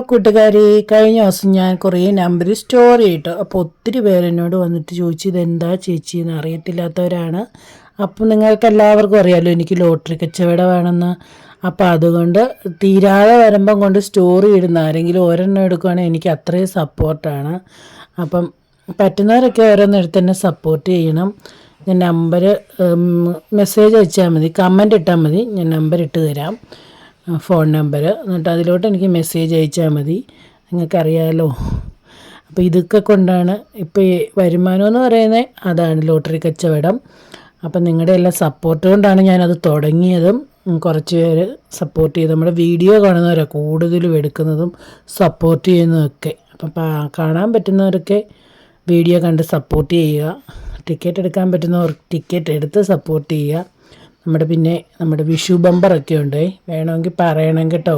കൂട്ടുകാരി, കഴിഞ്ഞ ദിവസം ഞാൻ കുറേ നമ്പർ സ്റ്റോറി ഇട്ടു. അപ്പോൾ ഒത്തിരി പേരെന്നോട് വന്നിട്ട് ചോദിച്ചു ഇതെന്താ ചേച്ചി എന്ന്. അറിയത്തില്ലാത്തവരാണ്. അപ്പോൾ നിങ്ങൾക്ക് എല്ലാവർക്കും അറിയാമല്ലോ എനിക്ക് ലോട്ടറി കച്ചവടമാണെന്ന്. അപ്പോൾ അതുകൊണ്ട് തീരാതെ വരുമ്പം കൊണ്ട് സ്റ്റോറി ഇടുന്ന ആരെങ്കിലും ഒരെണ്ണം എടുക്കുകയാണെങ്കിൽ എനിക്ക് അത്രയും സപ്പോർട്ടാണ്. അപ്പം പറ്റുന്നവരൊക്കെ ഓരോന്നെടുത്ത് തന്നെ സപ്പോർട്ട് ചെയ്യണം. ഞാൻ നമ്പർ മെസ്സേജ് അയച്ചാൽ മതി, കമൻ്റ് ഇട്ടാൽ മതി, ഞാൻ നമ്പർ ഇട്ട് തരാം, ഫോൺ നമ്പർ. എന്നിട്ട് അതിലോട്ട് എനിക്ക് മെസ്സേജ് അയച്ചാൽ മതി. നിങ്ങൾക്കറിയാമല്ലോ. അപ്പോൾ ഇതൊക്കെ കൊണ്ടാണ് ഇപ്പോൾ ഈ വരുമാനം എന്ന് പറയുന്നത്, അതാണ് ലോട്ടറി കച്ചവടം. അപ്പം നിങ്ങളുടെ എല്ലാം സപ്പോർട്ട് കൊണ്ടാണ് ഞാനത് തുടങ്ങിയതും. കുറച്ച് പേര് സപ്പോർട്ട് ചെയ്ത് നമ്മുടെ വീഡിയോ കാണുന്നവരാണ് കൂടുതലും എടുക്കുന്നതും സപ്പോർട്ട് ചെയ്യുന്നതൊക്കെ. അപ്പം കാണാൻ പറ്റുന്നവരൊക്കെ വീഡിയോ കണ്ട് സപ്പോർട്ട് ചെയ്യുക. ടിക്കറ്റ് എടുക്കാൻ പറ്റുന്നവർ ടിക്കറ്റ് എടുത്ത് സപ്പോർട്ട് ചെയ്യുക. നമ്മുടെ വിഷു ബമ്പറൊക്കെ ഉണ്ട്, വേണമെങ്കിൽ പറയണം കേട്ടോ.